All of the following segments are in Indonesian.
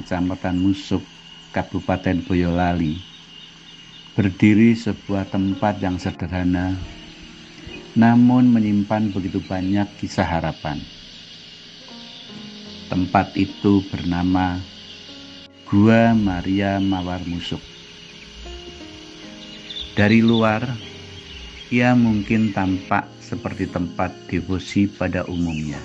Kecamatan Musuk, Kabupaten Boyolali, berdiri sebuah tempat yang sederhana, namun menyimpan begitu banyak kisah harapan. Tempat itu bernama Gua Maria Mawar Musuk. Dari luar, ia mungkin tampak seperti tempat devosi pada umumnya.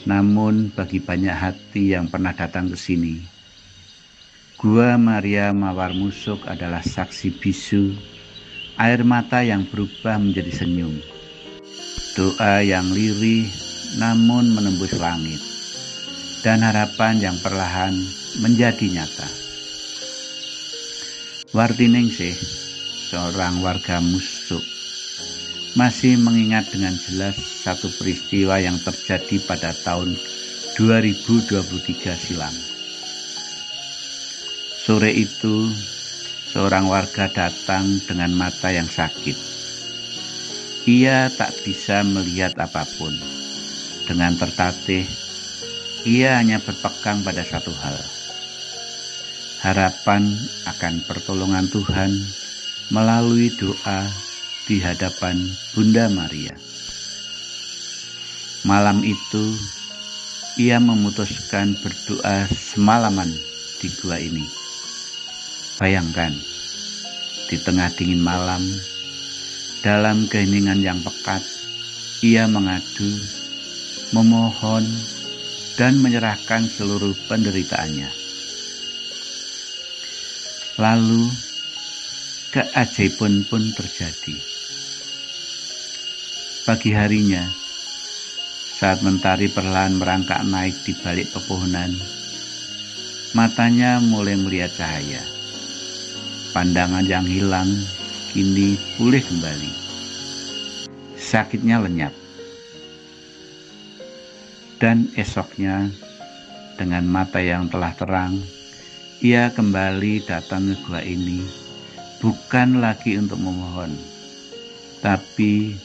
Namun bagi banyak hati yang pernah datang ke sini, Gua Maria Mawar Musuk adalah saksi bisu, air mata yang berubah menjadi senyum, doa yang lirih namun menembus langit, dan harapan yang perlahan menjadi nyata. Wartiningsih, seorang warga Musuk, masih mengingat dengan jelas satu peristiwa yang terjadi pada tahun 2023 silam. Sore itu, seorang warga datang dengan mata yang sakit. Ia tak bisa melihat apapun. Dengan tertatih, ia hanya berpegang pada satu hal: harapan akan pertolongan Tuhan melalui doa di hadapan Bunda Maria. Malam itu, ia memutuskan berdoa semalaman di gua ini. Bayangkan, di tengah dingin malam, dalam keheningan yang pekat, ia mengadu, memohon, dan menyerahkan seluruh penderitaannya. Lalu, keajaiban pun terjadi. Pagi harinya, saat mentari perlahan merangkak naik di balik pepohonan, matanya mulai melihat cahaya. Pandangan yang hilang kini pulih kembali. Sakitnya lenyap. Dan esoknya, dengan mata yang telah terang, ia kembali datang ke gua ini, bukan lagi untuk memohon, tapi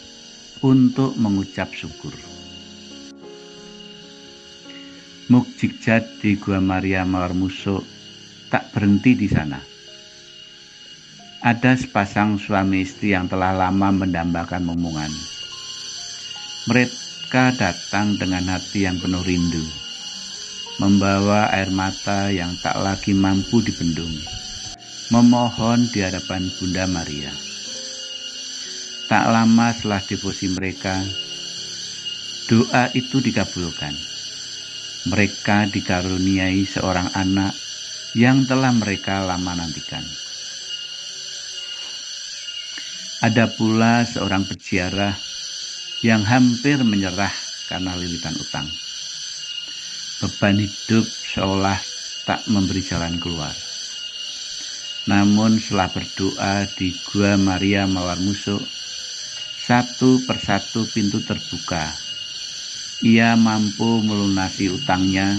untuk mengucap syukur. Mukjizat di Gua Maria Mawar Musuk tak berhenti di sana. Ada sepasang suami istri yang telah lama mendambakan momongan. Mereka datang dengan hati yang penuh rindu, membawa air mata yang tak lagi mampu dibendung, memohon di hadapan Bunda Maria. Tak lama setelah devosi mereka, doa itu dikabulkan. Mereka dikaruniai seorang anak yang telah mereka lama nantikan. Ada pula seorang peziarah yang hampir menyerah karena lilitan utang. Beban hidup seolah tak memberi jalan keluar. Namun setelah berdoa di Gua Maria Mawar Musuk, satu persatu pintu terbuka. Ia mampu melunasi utangnya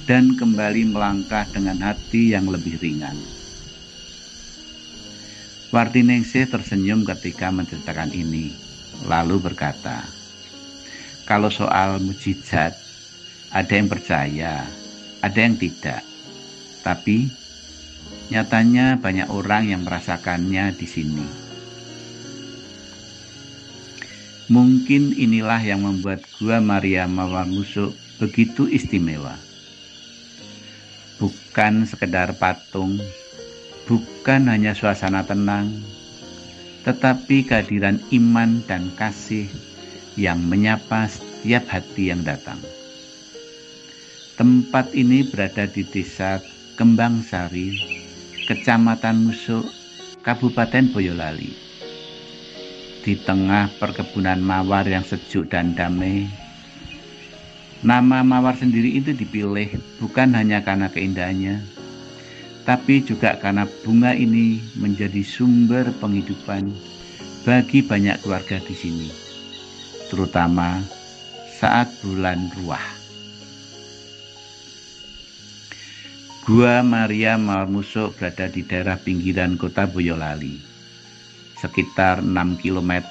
dan kembali melangkah dengan hati yang lebih ringan. Wartiningsih tersenyum ketika menceritakan ini, lalu berkata, "Kalau soal mukjizat, ada yang percaya, ada yang tidak. Tapi nyatanya banyak orang yang merasakannya di sini. Mungkin inilah yang membuat Gua Maria Mawar Musuk begitu istimewa. Bukan sekedar patung, bukan hanya suasana tenang, tetapi kehadiran iman dan kasih yang menyapa setiap hati yang datang. Tempat ini berada di Desa Kembang Sari, Kecamatan Musuk, Kabupaten Boyolali. Di tengah perkebunan mawar yang sejuk dan damai. Nama mawar sendiri itu dipilih bukan hanya karena keindahannya, tapi juga karena bunga ini menjadi sumber penghidupan bagi banyak keluarga di sini, terutama saat bulan Ruah. Gua Maria Mawar Musuk berada di daerah pinggiran kota Boyolali, sekitar 6 km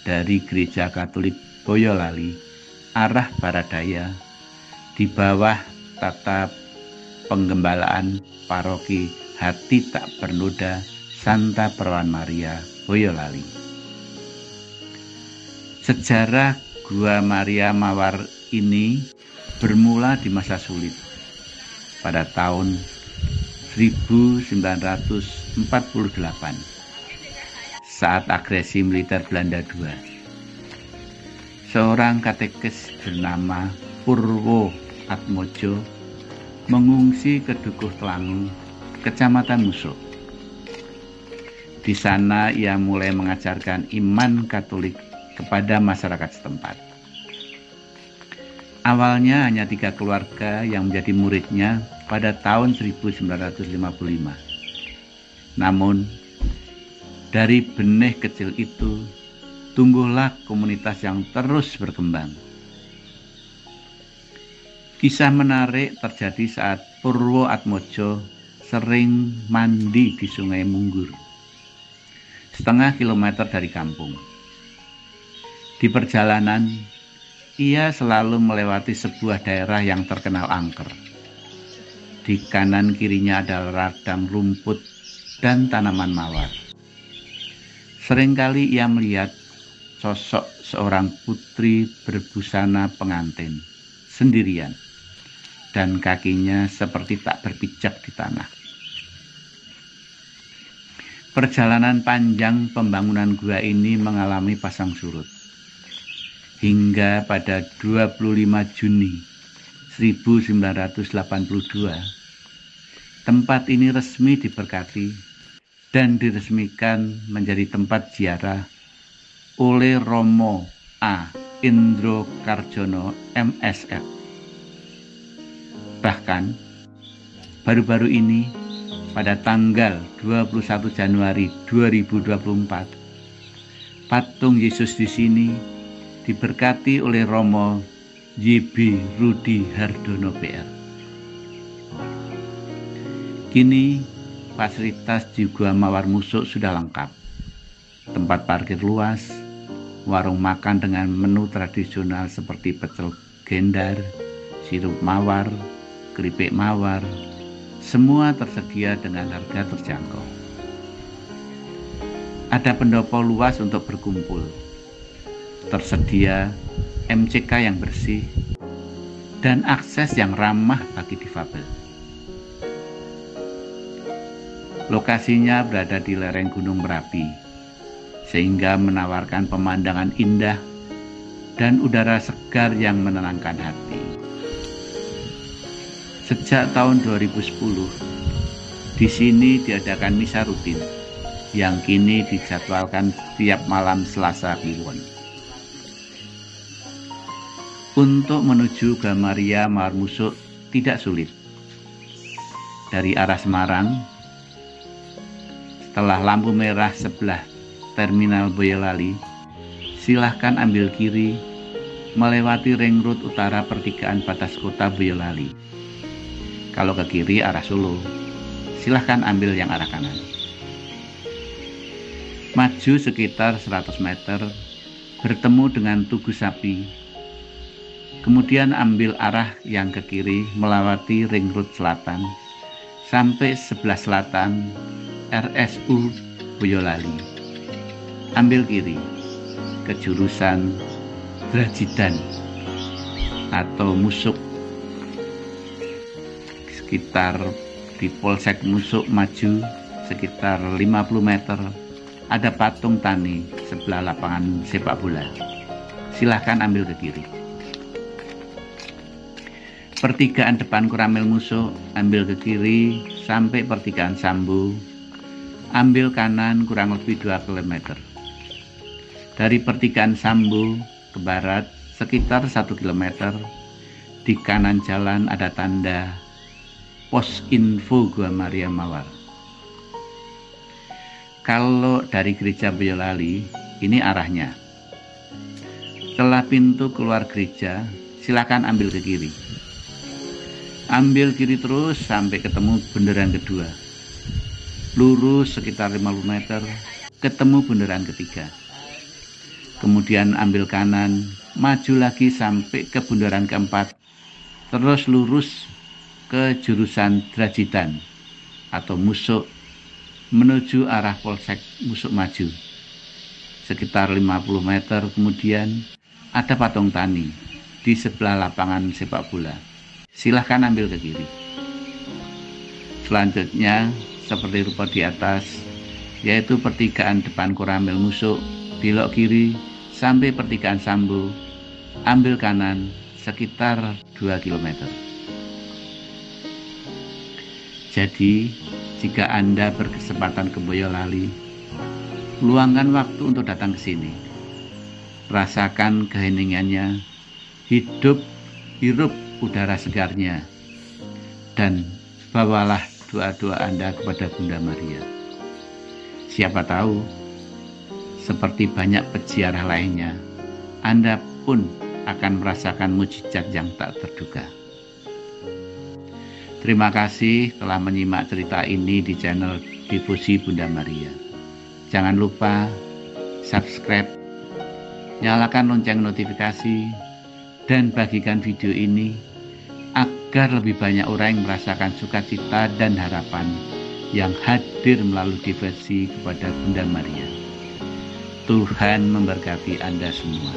dari Gereja Katolik Boyolali, arah barat daya, di bawah tata Penggembalaan Paroki Hati Tak Bernoda Santa Perawan Maria, Boyolali. Sejarah Gua Maria Mawar ini bermula di masa sulit pada tahun 1948 saat agresi militer Belanda II. Seorang katekis bernama Purwo Atmojo mengungsi ke Dukuh Telangu, Kecamatan Musuk. Di sana ia mulai mengajarkan iman Katolik kepada masyarakat setempat. Awalnya hanya 3 keluarga yang menjadi muridnya pada tahun 1955. Namun, dari benih kecil itu, tumbuhlah komunitas yang terus berkembang. Kisah menarik terjadi saat Purwo Atmojo sering mandi di Sungai Munggur, setengah kilometer dari kampung. Di perjalanan, ia selalu melewati sebuah daerah yang terkenal angker. Di kanan kirinya ada ladang rumput dan tanaman mawar. Seringkali ia melihat sosok seorang putri berbusana pengantin sendirian, dan kakinya seperti tak berpijak di tanah. Perjalanan panjang pembangunan gua ini mengalami pasang surut. Hingga pada 25 Juni 1982, tempat ini resmi diberkati dan diresmikan menjadi tempat ziarah oleh Romo A. Indro Karjono MSF. Bahkan, baru-baru ini, pada tanggal 21 Januari 2024, patung Yesus di sini diberkati oleh Romo YB Rudi Hardono PR. Kini, fasilitas di Gua Mawar Musuk sudah lengkap. Tempat parkir luas, warung makan dengan menu tradisional seperti pecel gendar, sirup mawar, keripik mawar, semua tersedia dengan harga terjangkau. Ada pendopo luas untuk berkumpul. Tersedia MCK yang bersih dan akses yang ramah bagi difabel. Lokasinya berada di lereng Gunung Merapi, sehingga menawarkan pemandangan indah dan udara segar yang menenangkan hati. Sejak tahun 2010, di sini diadakan misa rutin yang kini dijadwalkan setiap malam Selasa Kliwon. Untuk menuju Gua Maria Mawar Musuk tidak sulit. Dari arah Semarang, setelah lampu merah sebelah Terminal Boyolali, silahkan ambil kiri melewati ring road utara pertigaan batas kota Boyolali. Kalau ke kiri arah Solo, silahkan ambil yang arah kanan. Maju sekitar 100 meter, bertemu dengan Tugu Sapi. Kemudian ambil arah yang ke kiri melewati ring road selatan, sampai sebelah selatan RSU Boyolali. Ambil kiri ke jurusan Drajidan atau Musuk. Sekitar di Polsek Musuk maju sekitar 50 meter ada patung tani sebelah lapangan sepak bola. Silahkan ambil ke kiri. Pertigaan depan Koramil Musuk, ambil ke kiri sampai pertigaan Sambu, ambil kanan kurang lebih 2 km. Dari pertigaan Sambu ke barat sekitar 1 km, di kanan jalan ada tanda Pos Info Gua Maria Mawar. Kalau dari gereja Boyolali, ini arahnya. Setelah pintu keluar gereja, silakan ambil ke kiri. Ambil kiri terus sampai ketemu bundaran kedua. Lurus sekitar 50 meter, ketemu bundaran ketiga. Kemudian ambil kanan, maju lagi sampai ke bundaran keempat. Terus lurus ke jurusan Drajidan atau Musuk menuju arah Polsek Musuk Maju. Sekitar 50 meter kemudian ada patung tani di sebelah lapangan sepak bola. Silahkan ambil ke kiri. Selanjutnya seperti rupa di atas, yaitu pertigaan depan Koramil Musuk, belok kiri sampai pertigaan Sambo, ambil kanan sekitar 2 km. Jadi, jika Anda berkesempatan ke Boyolali, luangkan waktu untuk datang ke sini. Rasakan keheningannya, hirup udara segarnya, dan bawalah doa-doa Anda kepada Bunda Maria. Siapa tahu, seperti banyak peziarah lainnya, Anda pun akan merasakan mukjizat yang tak terduga. Terima kasih telah menyimak cerita ini di channel Devosi Bunda Maria. Jangan lupa subscribe, nyalakan lonceng notifikasi, dan bagikan video ini agar lebih banyak orang yang merasakan sukacita dan harapan yang hadir melalui devosi kepada Bunda Maria. Tuhan memberkati Anda semua.